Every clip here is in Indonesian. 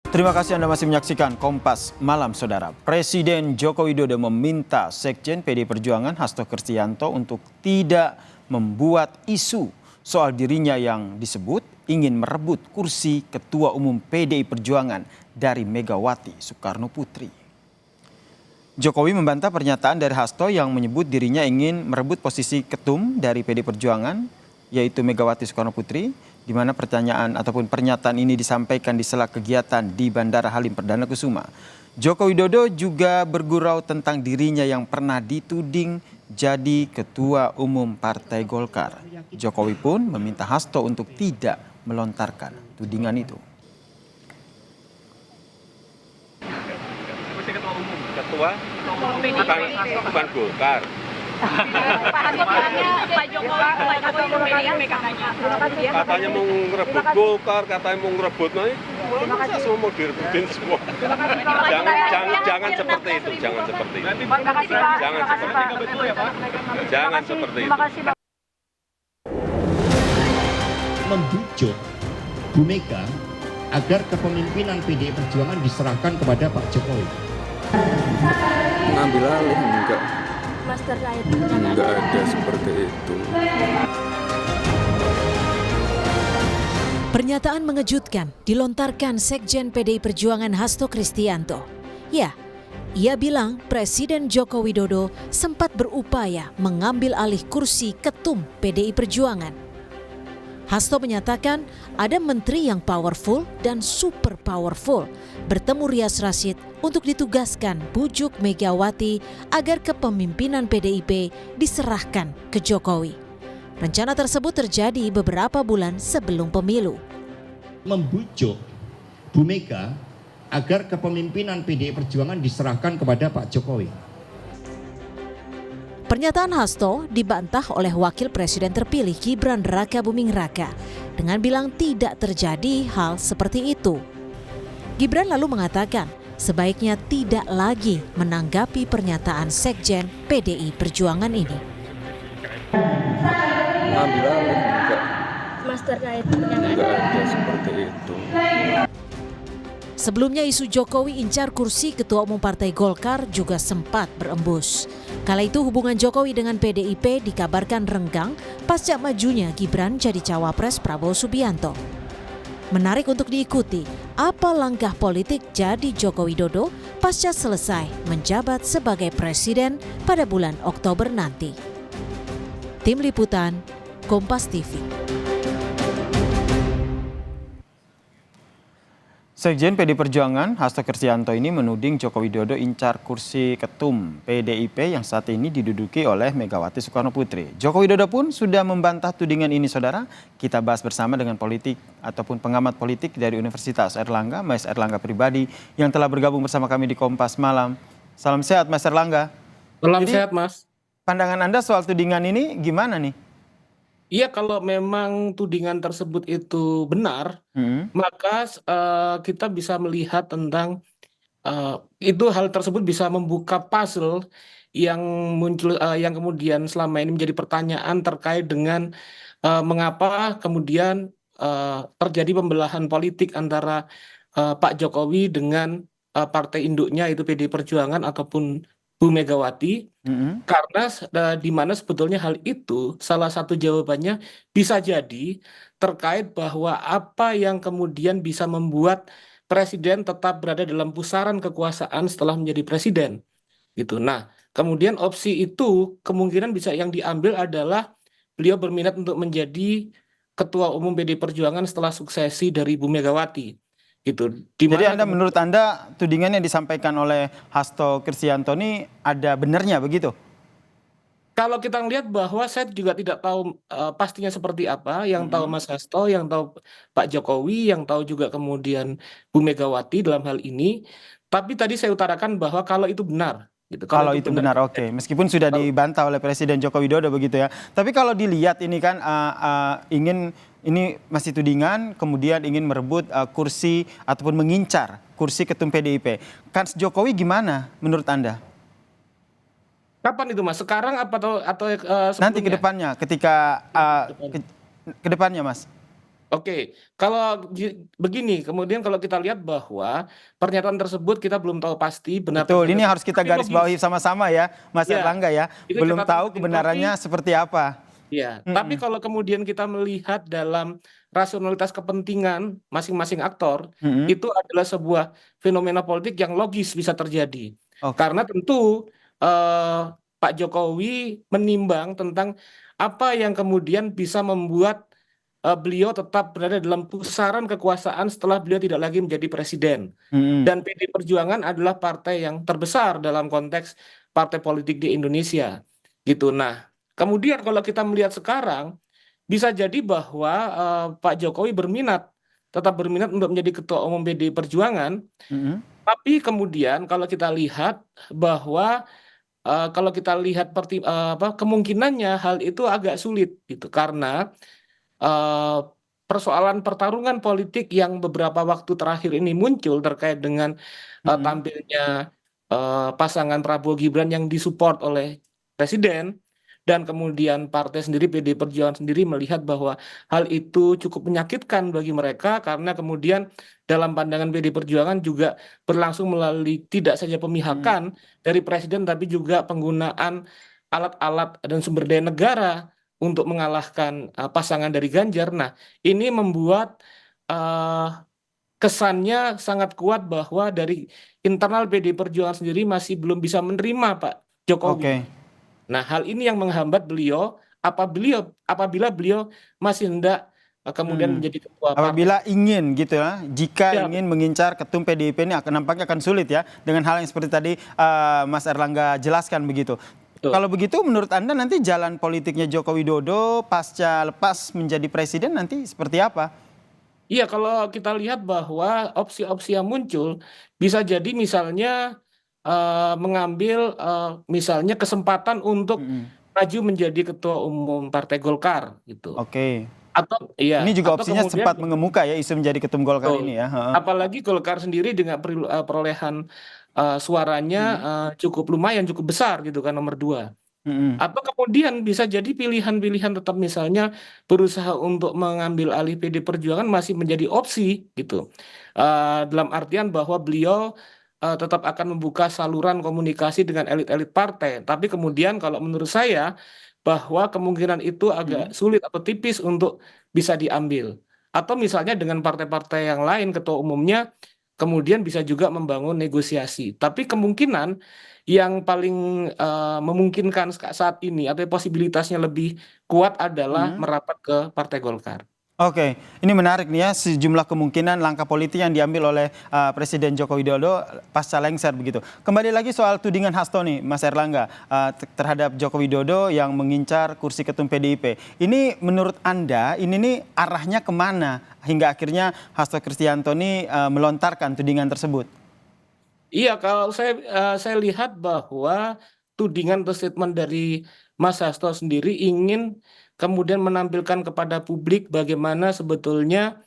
Terima kasih Anda masih menyaksikan Kompas Malam, Saudara. Presiden Joko Widodo meminta Sekjen PDI Perjuangan Hasto Kristianto untuk tidak membuat isu soal dirinya yang disebut ingin merebut kursi Ketua Umum PDI Perjuangan dari Megawati Soekarno Putri. Jokowi membantah pernyataan dari Hasto yang menyebut dirinya ingin merebut posisi ketum dari PDI Perjuangan, yaitu Megawati Soekarno Putri, di mana pernyataan ini disampaikan di sela kegiatan di Bandara Halim Perdana Kusuma. Joko Widodo juga bergurau tentang dirinya yang pernah dituding jadi Ketua Umum Partai Golkar. Jokowi pun meminta Hasto untuk tidak melontarkan tudingan itu. Ketua bukan Golkar. Pak Jokowi memilih PKK-nya. Katanya mau ngerebut Golkar, katanya mau ngerebut masa semua mau direbutin semua. Jangan seperti itu, jangan seperti itu. Jangan seperti itu. Membujuk Bu Mega agar kepemimpinan PDI Perjuangan diserahkan kepada Pak Jokowi. Mengambil alih enggak? Mas terkait Enggak ada seperti itu. Pernyataan mengejutkan dilontarkan Sekjen PDI Perjuangan Hasto Kristianto. Ya, ia bilang Presiden Joko Widodo sempat berupaya mengambil alih kursi ketum PDI Perjuangan. Hasto menyatakan ada menteri yang powerful dan super powerful bertemu Rias Rasyid untuk ditugaskan bujuk Megawati agar kepemimpinan PDIP diserahkan ke Jokowi. Rencana tersebut terjadi beberapa bulan sebelum pemilu. Membujuk Bu Mega agar kepemimpinan PDI Perjuangan diserahkan kepada Pak Jokowi. Pernyataan Hasto dibantah oleh Wakil Presiden terpilih Gibran Raka Buming Raka dengan bilang tidak terjadi hal seperti itu. Gibran lalu mengatakan sebaiknya tidak lagi menanggapi pernyataan Sekjen PDI Perjuangan ini. Mengambil alih enggak? Mas terkait Enggak ada seperti itu. Sebelumnya isu Jokowi incar kursi Ketua Umum Partai Golkar juga sempat berembus. Kala itu hubungan Jokowi dengan PDIP dikabarkan renggang pasca majunya Gibran jadi cawapres Prabowo Subianto. Menarik untuk diikuti apa langkah politik jadi Joko Widodo pasca selesai menjabat sebagai presiden pada bulan Oktober nanti. Tim Liputan, Kompas TV. Sekjen PDI Perjuangan Hasto Kristianto ini menuding Joko Widodo incar kursi ketum PDIP yang saat ini diduduki oleh Megawati Soekarno Putri. Joko Widodo pun sudah membantah tudingan ini, Saudara. Kita bahas bersama dengan politik ataupun pengamat politik dari Universitas Airlangga, Mas Erlangga Pribadi, yang telah bergabung bersama kami di Kompas Malam. Salam sehat, Mas Erlangga. Salam sehat, Mas. Pandangan Anda soal tudingan ini gimana nih? Iya, kalau memang tudingan tersebut itu benar, maka kita bisa melihat tentang itu hal tersebut bisa membuka puzzle yang muncul, yang kemudian selama ini menjadi pertanyaan terkait dengan mengapa kemudian terjadi pembelahan politik antara Pak Jokowi dengan partai induknya itu PDI Perjuangan ataupun Bu Megawati. Karena di mana sebetulnya hal itu salah satu jawabannya bisa jadi terkait bahwa apa yang kemudian bisa membuat presiden tetap berada dalam pusaran kekuasaan setelah menjadi presiden gitu. Nah, kemudian opsi itu kemungkinan bisa yang diambil adalah beliau berminat untuk menjadi ketua umum PDI Perjuangan setelah suksesi dari Bu Megawati gitu. Jadi menurut Anda tudingan yang disampaikan oleh Hasto Kristianto ini ada benarnya begitu? Kalau kita melihat bahwa saya juga tidak tahu pastinya seperti apa, yang tahu Mas Hasto, yang tahu Pak Jokowi, yang tahu juga kemudian Bu Megawati dalam hal ini. Tapi tadi saya utarakan bahwa kalau itu benar, gitu. Kalau itu benar, oke. Meskipun sudah dibantah oleh Presiden Joko Widodo begitu ya. Tapi kalau dilihat ini kan ini masih tudingan, kemudian ingin merebut kursi ataupun mengincar kursi ketum PDIP. Kans Jokowi gimana menurut Anda? Kapan itu, Mas? Sekarang apa atau nanti ke depannya ketika ke depannya, Mas? Oke, kalau begini, kemudian kalau kita lihat bahwa pernyataan tersebut kita belum tahu pasti benar Betul, ini tidaknya, harus kita tapi garis logis. bawahi sama-sama ya, Mas Ya, Erlangga ya. itu Belum catatan tahu penting. kebenarannya seperti apa. Ya, tapi Mm-mm. kalau kemudian kita melihat dalam rasionalitas kepentingan masing-masing aktor, Mm-mm. itu adalah sebuah fenomena politik yang logis bisa terjadi. Oke. Karena tentu eh, Pak Jokowi menimbang tentang apa yang kemudian bisa membuat beliau tetap berada dalam pusaran kekuasaan setelah beliau tidak lagi menjadi presiden. Mm-mm. Dan PD Perjuangan adalah partai yang terbesar dalam konteks partai politik di Indonesia. Gitu. Nah, kemudian kalau kita melihat sekarang, bisa jadi bahwa Pak Jokowi tetap berminat untuk menjadi ketua umum PD Perjuangan, Mm-mm. tapi kemudian kalau kita lihat bahwa kalau kita lihat kemungkinannya hal itu agak sulit gitu karena eh, persoalan pertarungan politik yang beberapa waktu terakhir ini muncul terkait dengan Mm-mm. tampilnya pasangan Prabowo Gibran yang disupport oleh presiden dan kemudian partai sendiri PD Perjuangan sendiri melihat bahwa hal itu cukup menyakitkan bagi mereka karena kemudian dalam pandangan PD Perjuangan juga berlangsung melalui tidak saja pemihakan dari presiden tapi juga penggunaan alat-alat dan sumber daya negara untuk mengalahkan pasangan dari Ganjar. Nah, ini membuat eh, kesannya sangat kuat bahwa dari internal PD Perjuangan sendiri masih belum bisa menerima Pak Jokowi. Oke. Nah, hal ini yang menghambat beliau apabila beliau masih hendak kemudian menjadi ketua partai. Apabila ingin gitu ya, jika Ya, ingin mengincar ketum PDIP ini nampaknya akan sulit ya dengan hal yang seperti tadi Mas Erlangga jelaskan begitu. betul. Kalau begitu menurut Anda nanti jalan politiknya Joko Widodo pasca lepas menjadi presiden nanti seperti apa? Iya, kalau kita lihat bahwa opsi-opsi yang muncul bisa jadi misalnya mengambil misalnya kesempatan untuk Mm-mm. maju menjadi ketua umum Partai Golkar gitu. Oke. Atau iya, Ini juga atau opsinya kemudian sempat mengemuka ya isu menjadi ketum Golkar betul. ini ya. Heeh. Apalagi Golkar sendiri dengan perolehan suaranya Mm. cukup lumayan, cukup besar gitu kan nomor 2. Mm-mm. Atau kemudian bisa jadi pilihan-pilihan tetap misalnya berusaha untuk mengambil alih PD Perjuangan masih menjadi opsi gitu. Dalam artian bahwa beliau tetap akan membuka saluran komunikasi dengan elit-elit partai. Tapi kemudian kalau menurut saya bahwa kemungkinan itu agak sulit atau tipis untuk bisa diambil. Atau misalnya dengan partai-partai yang lain ketua umumnya kemudian bisa juga membangun negosiasi. Tapi kemungkinan yang paling memungkinkan saat ini atau posibilitasnya lebih kuat adalah merapat ke Partai Golkar. Oke, ini menarik nih ya sejumlah kemungkinan langkah politik yang diambil oleh Presiden Joko Widodo pasca lengser begitu. Kembali lagi soal tudingan Hasto nih, Mas Erlangga terhadap Joko Widodo yang mengincar kursi ketum PDIP. Ini menurut Anda ini nih arahnya kemana hingga akhirnya Hasto Kristianto ini melontarkan tudingan tersebut? Iya, kalau saya lihat bahwa tudingan atau statement dari Mas Hasto sendiri ingin kemudian menampilkan kepada publik bagaimana sebetulnya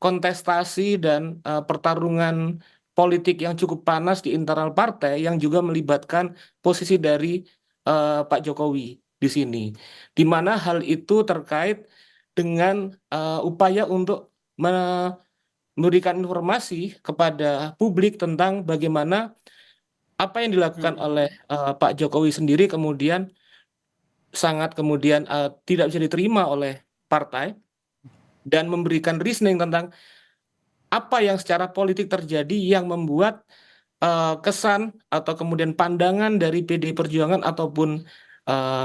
kontestasi dan pertarungan politik yang cukup panas di internal partai yang juga melibatkan posisi dari Pak Jokowi di sini, di mana hal itu terkait dengan upaya untuk memberikan informasi kepada publik tentang bagaimana apa yang dilakukan oleh Pak Jokowi sendiri kemudian sangat kemudian tidak bisa diterima oleh partai dan memberikan reasoning tentang apa yang secara politik terjadi yang membuat kesan atau kemudian pandangan dari PD Perjuangan ataupun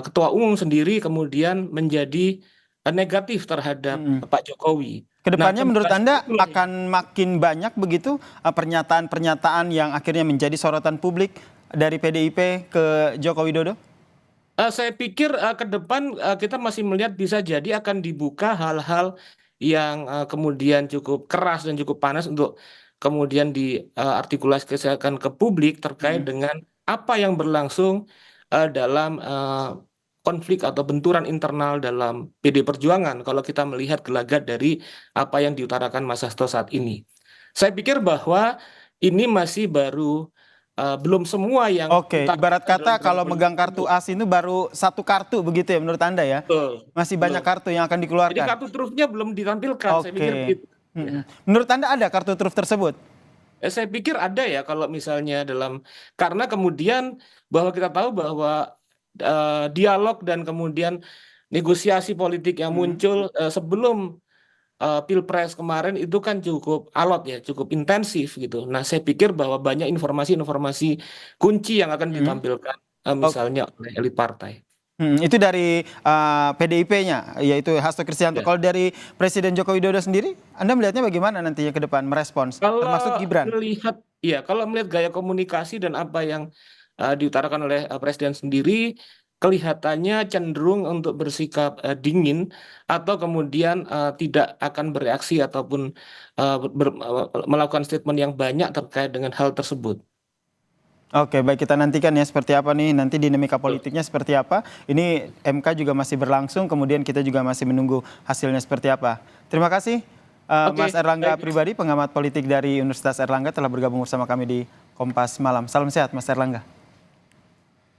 ketua umum sendiri kemudian menjadi negatif terhadap Pak Jokowi. Kedepannya menurut Anda itulah yang- akan makin banyak begitu pernyataan-pernyataan yang akhirnya menjadi sorotan publik dari PDIP ke Joko Widodo? Saya pikir ke depan kita masih melihat bisa jadi akan dibuka hal-hal yang kemudian cukup keras dan cukup panas untuk kemudian diartikulasikan ke publik terkait dengan apa yang berlangsung dalam konflik atau benturan internal dalam PD Perjuangan kalau kita melihat gelagat dari apa yang diutarakan Mas Hasto saat ini. Saya pikir bahwa ini masih baru belum semua yang Oke, kita ibarat kata dalam kalau politik megang kartu itu. as itu baru satu kartu begitu ya menurut Anda ya? Betul, Masih banyak betul. kartu yang akan Jadi dikeluarkan. kartu trufnya belum ditampilkan, saya pikir Oke. begitu. Menurut Anda ada kartu truf tersebut? Saya pikir ada ya kalau misalnya karena kemudian bahwa kita tahu bahwa dialog dan kemudian negosiasi politik yang muncul sebelum Pilpres kemarin itu kan cukup alot ya, cukup intensif gitu. Nah, saya pikir bahwa banyak informasi-informasi kunci yang akan ditampilkan misalnya oleh elit partai. Itu dari PDIP-nya, yaitu Hasto Kristianto. Ya. Kalau dari Presiden Joko Widodo sendiri, Anda melihatnya bagaimana nantinya ke depan merespons, termasuk Gibran? Kalau melihat gaya komunikasi dan apa yang diutarakan oleh Presiden sendiri, kelihatannya cenderung untuk bersikap dingin atau kemudian tidak akan bereaksi ataupun melakukan statement yang banyak terkait dengan hal tersebut. Oke, baik, kita nantikan ya seperti apa nih nanti dinamika politiknya seperti apa. Ini MK juga masih berlangsung, kemudian kita juga masih menunggu hasilnya seperti apa. Terima kasih Mas Erlangga Pribadi, pengamat politik dari Universitas Erlangga telah bergabung bersama kami di Kompas Malam. Salam sehat Mas Erlangga.